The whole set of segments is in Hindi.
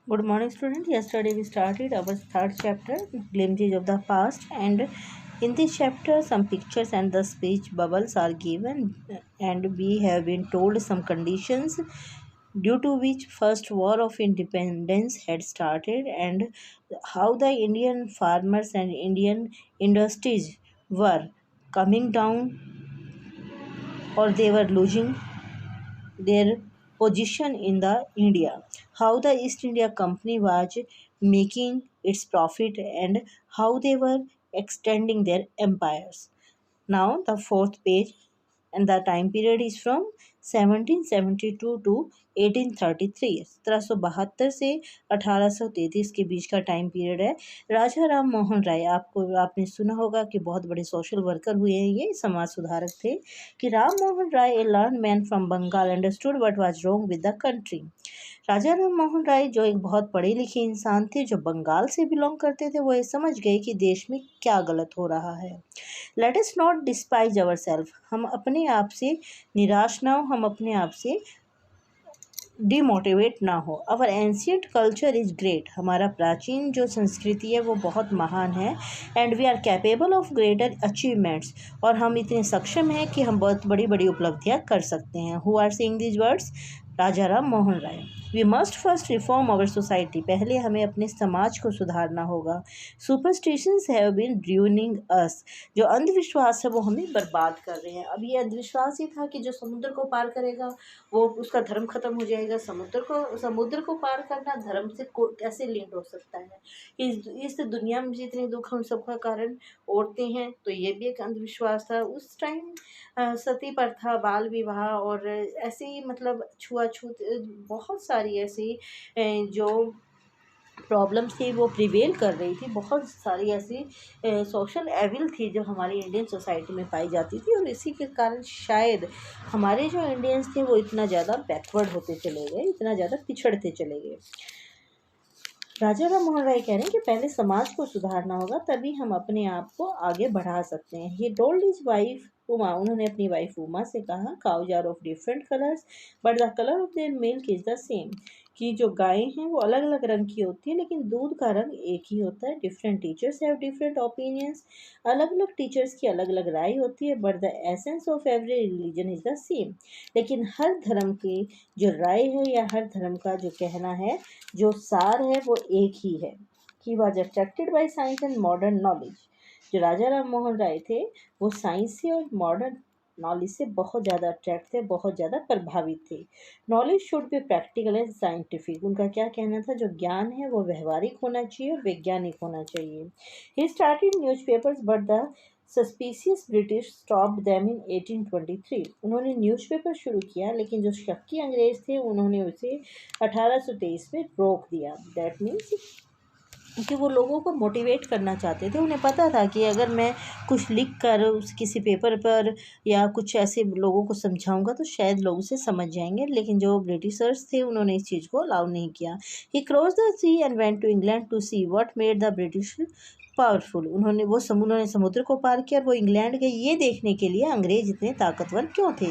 Good morning, student. Yesterday we started our third chapter, Glimpses of the Past, and in this chapter, some pictures and the speech bubbles are given, and we have been told some conditions due to which first war of independence had started, and how the Indian farmers and Indian industries were coming down or they were losing their position in the India, how the East India Company was making its profit and how they were extending their empires. Now the fourth page, and the time period is from 1772 to 1833, 1772 से 1833 के बीच का टाइम पीरियड है। राजा राम मोहन राय, आपने सुना होगा कि बहुत बड़े सोशल वर्कर हुए हैं, ये समाज सुधारक थे। कि Ram Mohan Roy, a learn man from Bengal, understood what was wrong with the country. Raja Ram Mohan Roy जो एक बहुत पढ़े लिखे इंसान थे, जो बंगाल से बिलोंग करते थे, वो ये समझ गए कि देश में क्या गलत हो रहा है। Let us not despise our self, हम अपने आप से निराश ना हो, हम अपने आप से डिमोटिवेट ना हो। Our ancient culture is great, हमारा प्राचीन जो संस्कृति है वो बहुत महान है। And we are capable of greater achievements, और हम इतने सक्षम हैं कि हम बहुत बड़ी बड़ी उपलब्धियां कर सकते हैं। Who are saying these words? Raja Ram Mohan Roy. We must first reform our society, पहले हमें अपने समाज को सुधारना होगा। Superstitions have been dooming us, जो अंधविश्वास है वो हमें बर्बाद कर रहे हैं। अब ये अंधविश्वास ही था कि जो समुद्र को पार करेगा वो उसका धर्म खत्म हो जाएगा। समुद्र को पार करना धर्म से कैसे लिंक हो सकता है? इस दुनिया में जितने दुख उन सबका कारण औरतें हैं, तो ये भी एक अंधविश्वास था उस टाइम। सती प्रथा, बाल विवाह और ऐसी मतलब छुआछूत, बहुत सारी ऐसी जो प्रॉब्लम्स थी वो प्रिवेल कर रही थी। बहुत सारी ऐसी सोशल एविल थी जो हमारी इंडियन सोसाइटी में पाई जाती थी, और इसी के कारण शायद हमारे जो इंडियंस थे वो इतना ज़्यादा बैकवर्ड होते चले गए, इतना ज़्यादा पिछड़ते चले गए। राजा राम मोहन राय कह रहे हैं कि पहले समाज को सुधारना होगा, तभी हम अपने आप को आगे बढ़ा सकते हैं। He told his wife Uma, उन्होंने अपनी वाइफ उमा से कहा, cows are of different colours but the colour of their milk is the same, कि जो गायें हैं वो अलग अलग रंग की होती है लेकिन दूध का रंग एक ही होता है। Different teachers have different opinions, अलग अलग टीचर्स की अलग अलग राय होती है। But the essence of every religion is the same, लेकिन हर धर्म की जो राय है या हर धर्म का जो कहना है, जो सार है, वो एक ही है। He was attracted by science and modern knowledge, जो राजा राम मोहन राय थे वो साइंस से और मॉडर्न नॉलेज से बहुत ज़्यादा अट्रैक्ट थे, बहुत ज़्यादा प्रभावित थे। Knowledge should be practical and scientific, उनका क्या कहना था, जो ज्ञान है वो व्यवहारिक होना चाहिए और वैज्ञानिक होना चाहिए। He started newspapers but the suspicious British stopped them in 1823, उन्होंने न्यूज़पेपर शुरू किया लेकिन जो शक्की अंग्रेज थे उन्होंने उसे 1823 में रोक दिया। दैट मीन्स कि वो लोगों को मोटिवेट करना चाहते थे। उन्हें पता था कि अगर मैं कुछ लिख कर उस किसी पेपर पर या कुछ ऐसे लोगों को समझाऊंगा तो शायद लोग उसे समझ जाएंगे, लेकिन जो ब्रिटिशर्स थे उन्होंने इस चीज़ को अलाउ नहीं किया। He cross the sea and went to England to see what made the British powerful, उन्होंने समुद्र को पार किया और वो इंग्लैंड गए ये देखने के लिए अंग्रेज इतने ताकतवर क्यों थे।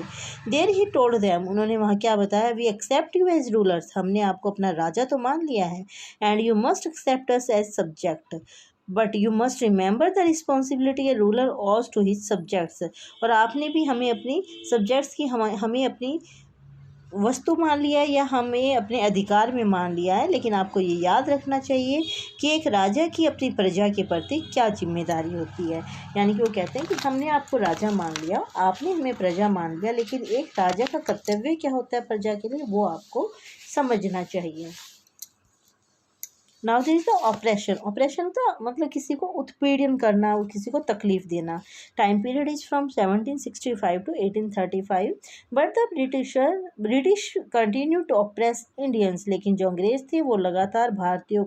देयर ही टोल्ड देम, उन्होंने वहाँ क्या बताया, we accept you as rulers, हमने आपको अपना राजा तो मान लिया है, and you must accept us as subject, but you must remember the responsibility a ruler owes to his subjects, और आपने भी हमें अपनी सब्जेक्ट्स की हमें अपनी वस्तु मान लिया है या हमें अपने अधिकार में मान लिया है, लेकिन आपको ये याद रखना चाहिए कि एक राजा की अपनी प्रजा के प्रति क्या जिम्मेदारी होती है। यानी कि वो कहते हैं कि हमने आपको राजा मान लिया, आपने हमें प्रजा मान लिया, लेकिन एक राजा का कर्तव्य क्या होता है प्रजा के लिए, वो आपको समझना चाहिए। Now this is the operation, operation का मतलब किसी को उत्पीड़न करना, किसी को तकलीफ देना। Time period is from 1765 to 1835, but the British continue to oppress Indians, लेकिन जो अंग्रेज थे वो लगातार भारतीयों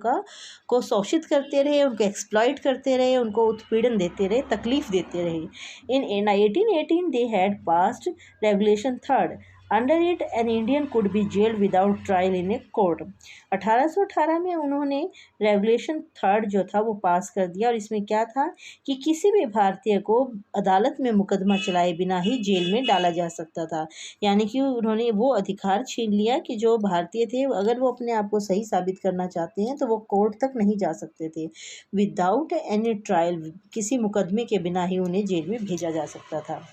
को शोषित करते रहे, उनको एक्सप्लॉइट करते रहे, उनको उत्पीड़न देते रहे, तकलीफ देते रहे। इन 1818 they had passed regulation third, under it an Indian could be gelled without trial in a court. 1818 में उन्होंने रेगुलेशन थर्ड जो था वो पास कर दिया, और इसमें क्या था कि किसी भी भारतीय को अदालत में मुकदमा चलाए बिना ही जेल में डाला जा सकता था। यानी कि उन्होंने वो अधिकार छीन लिया कि जो भारतीय थे अगर वो अपने आप को सही साबित करना चाहते हैं तो वो कोर्ट तक नहीं जा सकते थे। विदाउट एनी ट्रायल, किसी मुकदमे के बिना ही उन्हें जेल में भेजा जा सकता था।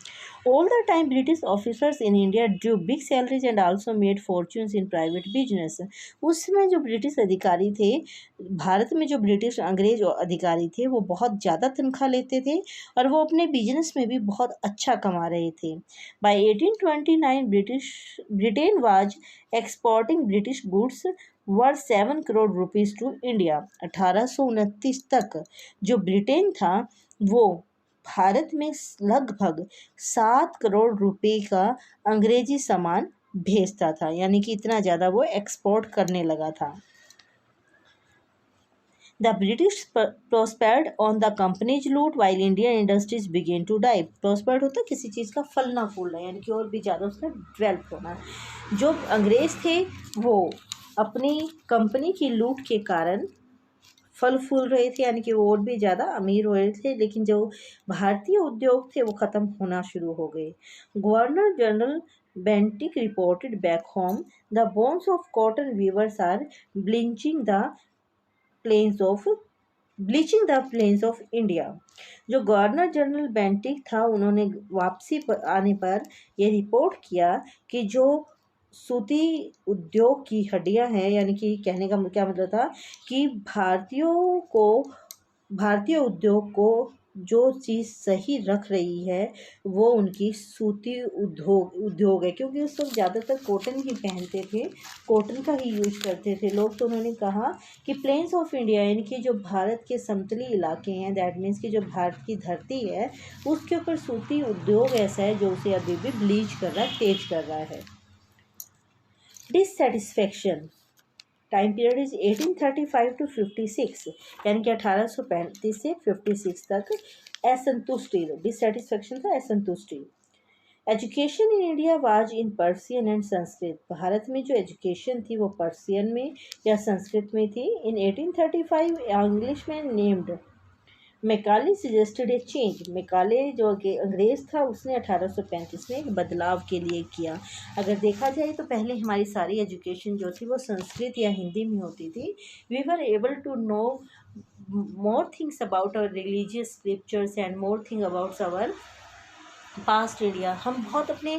All the time, British officers in India drew big salaries and also made fortunes in private business. उसमें जो ब्रिटिश अधिकारी थे, भारत में जो ब्रिटिश अंग्रेज अधिकारी थे, वो बहुत ज़्यादा तनख्वाह लेते थे और वो अपने बिजनेस में भी बहुत अच्छा कमा रहे थे। By 1829, Britain was exporting British goods worth 7 crore rupees to India. 1829 तक जो ब्रिटेन था वो भारत में लगभग 7 करोड़ रुपए का अंग्रेजी सामान भेजता था, यानी कि इतना ज़्यादा वो एक्सपोर्ट करने लगा था। The British prospered on the company's loot while Indian industries began to die. Prospered होता किसी चीज़ का फलना फूलना, यानी कि और भी ज़्यादा उसमें डेवलप होना। जो अंग्रेज थे वो अपनी कंपनी की लूट के कारण फल फूल रहे थे, यानी कि वो और भी ज़्यादा अमीर हो रहे थे, लेकिन जो भारतीय उद्योग थे वो ख़त्म होना शुरू हो गए। Governor general Bentinck reported back home, the bones of cotton weavers are bleaching the plains of India. जो गवर्नर जनरल बेंटिक था उन्होंने वापसी पर आने पर यह रिपोर्ट किया कि जो सूती उद्योग की हड्डियां हैं, यानी कि कहने का क्या मतलब था कि भारतीय उद्योग को जो चीज़ सही रख रही है वो उनकी सूती उद्योग है, क्योंकि उस वक्त ज़्यादातर कॉटन ही पहनते थे, कॉटन का ही यूज करते थे लोग। तो उन्होंने कहा कि प्लेन्स ऑफ इंडिया, यानी कि जो भारत के समतली इलाके हैं, दैट मीन्स कि जो भारत की धरती है उसके ऊपर सूती उद्योग ऐसा है जो उसे अभी भी ब्लीच कर रहा है, तेज कर रहा है। Dissatisfaction time period is 1835 to 56, यानी कि 1835 से 56 तक। असंतुष्टि, डिससेटिस्फेक्शन था असंतुष्टि। Education in India was in Persian and Sanskrit. Bharat में जो एजुकेशन थी वो पर्सियन में या संस्कृत में थी। इन 1835 इंग्लिश में नेम्ड मैकाले सजेस्टेड ए चेंज। मैकाले जो अंग्रेज़ था उसने 1835 में एक बदलाव के लिए किया। अगर देखा जाए तो पहले हमारी सारी एजुकेशन जो थी वो संस्कृत या हिंदी में होती थी। We were able to know more things about our religious scriptures and more thing about our past India. हम बहुत अपने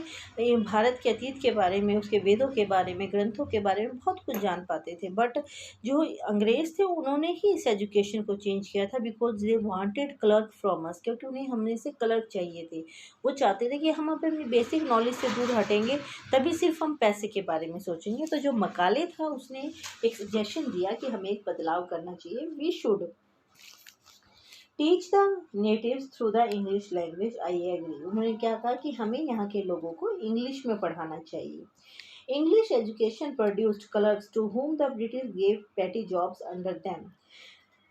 भारत के अतीत के बारे में, उसके वेदों के बारे में, ग्रंथों के बारे में बहुत कुछ जान पाते थे। बट जो अंग्रेज़ थे उन्होंने ही इस एजुकेशन को चेंज किया था, because they wanted clerk from us, क्योंकि उन्हें हमने से क्लर्क चाहिए थे। वो चाहते थे कि हम अपनी बेसिक नॉलेज से दूर हटेंगे, तभी सिर्फ हम पैसे के बारे में सोचेंगे। तो जो मकाले था उसने एक सजेशन दिया कि हमें एक बदलाव करना चाहिए। We should teach the natives through the English language. I agree. उन्होंने क्या कहा कि हमें यहाँ के लोगों को इंग्लिश में पढ़ाना चाहिए। English education produced clerks to whom the British gave petty jobs under them।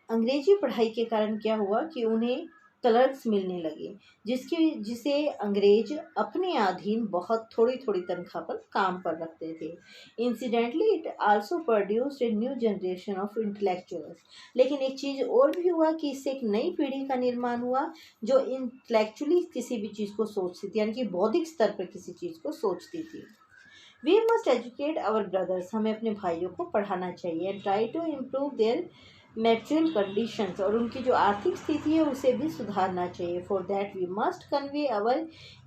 अंग्रेजी पढ़ाई के कारण क्या हुआ कि उन्हें क्लर्क्स मिलने लगे, जिसे अंग्रेज अपने अधीन बहुत थोड़ी थोड़ी तनख्वाह पर काम पर रखते थे। Incidentally it also produced a new generation of intellectuals. लेकिन एक चीज़ और भी हुआ कि इससे एक नई पीढ़ी का निर्माण हुआ जो इंटेलेक्चुअली किसी भी चीज़ को सोचती थी, यानी कि बौद्धिक स्तर पर किसी चीज़ को सोचती थी। We must educate our brothers. हमें अपने भाइयों को पढ़ाना चाहिए। And try to improve their material conditions. और उनकी जो आर्थिक स्थिति है उसे भी सुधारना चाहिए। For that we must convey our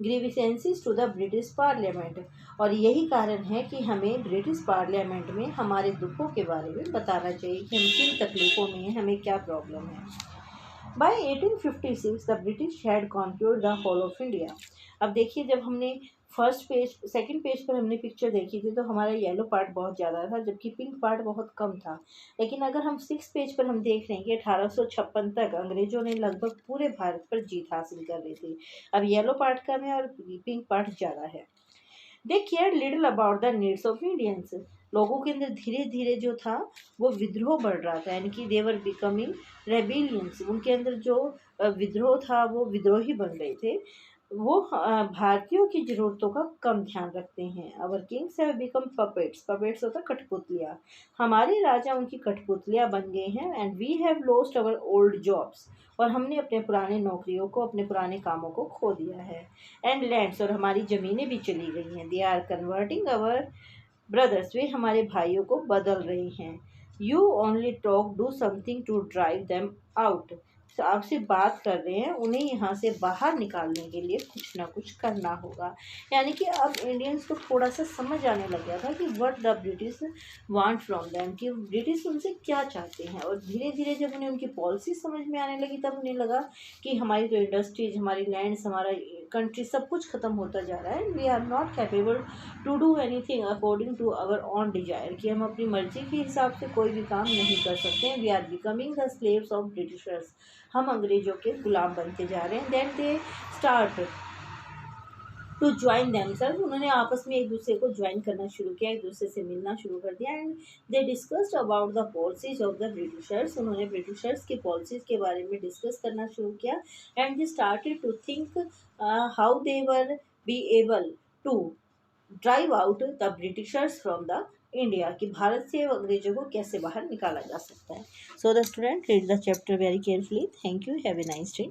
grievances to the British parliament. और यही कारण है कि हमें ब्रिटिश पार्लियामेंट में हमारे दुखों के बारे में बताना चाहिए कि हम किन तकलीफ़ों में हैं, हमें क्या प्रॉब्लम है। By 1856 the British had conquered the whole of India। अब देखिए, जब हमने सेकंड पेज पर हमने पिक्चर देखी थी तो हमारा येलो पार्ट बहुत ज़्यादा था जबकि पिंक पार्ट बहुत कम था। लेकिन अगर हम 6 पेज पर हम देख रहे हैं कि 1856 तक अंग्रेजों ने लगभग पूरे भारत पर जीत हासिल कर ली थी। अब येलो पार्ट कम है और पिंक पार्ट ज़्यादा है। They care little about the needs of Indians. लोगों के अंदर धीरे धीरे जो था वो विद्रोह बढ़ रहा था, यानी कि देवर बिकमिंग रेबिलियंस। उनके अंदर जो विद्रोह था वो विद्रोही बन गए थे। वो भारतीयों की ज़रूरतों का कम ध्यान रखते हैं। Our kings have become puppets, puppets होता कठपुतलियाँ, हमारे राजा उनकी कठपुतलियाँ बन गए हैं। And we have lost our old jobs, और हमने अपने पुराने नौकरियों को, अपने पुराने कामों को खो दिया है। एंड लैंड्स, और हमारी ज़मीनें भी चली गई हैं। They are converting our brothers, वे हमारे भाइयों को बदल रहे हैं। You only talk, do something to drive them out, तो आपसे बात कर रहे हैं, उन्हें यहाँ से बाहर निकालने के लिए कुछ ना कुछ करना होगा। यानी कि अब इंडियंस को थोड़ा सा समझ आने लग गया था कि what the British want from them, कि ब्रिटिश उनसे क्या चाहते हैं। और धीरे धीरे जब उन्हें उनकी पॉलिसी समझ में आने लगी, तब उन्हें लगा कि हमारी तो इंडस्ट्रीज, हमारी लैंड्स, हमारा कंट्री सब कुछ ख़त्म होता जा रहा है। We are not capable to do anything according to our own desire, कि हम अपनी मर्जी के हिसाब से कोई भी काम नहीं कर सकते हैं। We are becoming the slaves of Britishers, हम अंग्रेजों के गुलाम बनते जा रहे हैं। Then they start to join themselves, उन्होंने आपस में एक दूसरे को ज्वाइन करना शुरू किया, एक दूसरे से मिलना शुरू कर दिया। And they discussed about the policies of the Britishers, उन्होंने ब्रिटिशर्स की पॉलिसीज के बारे में डिस्कस करना शुरू किया। And they started to think how they were be able to drive out the Britishers from the India, कि भारत से अंग्रेजों को कैसे बाहर निकाला जा सकता है। So the student read the chapter very carefully. Thank you, have a nice day.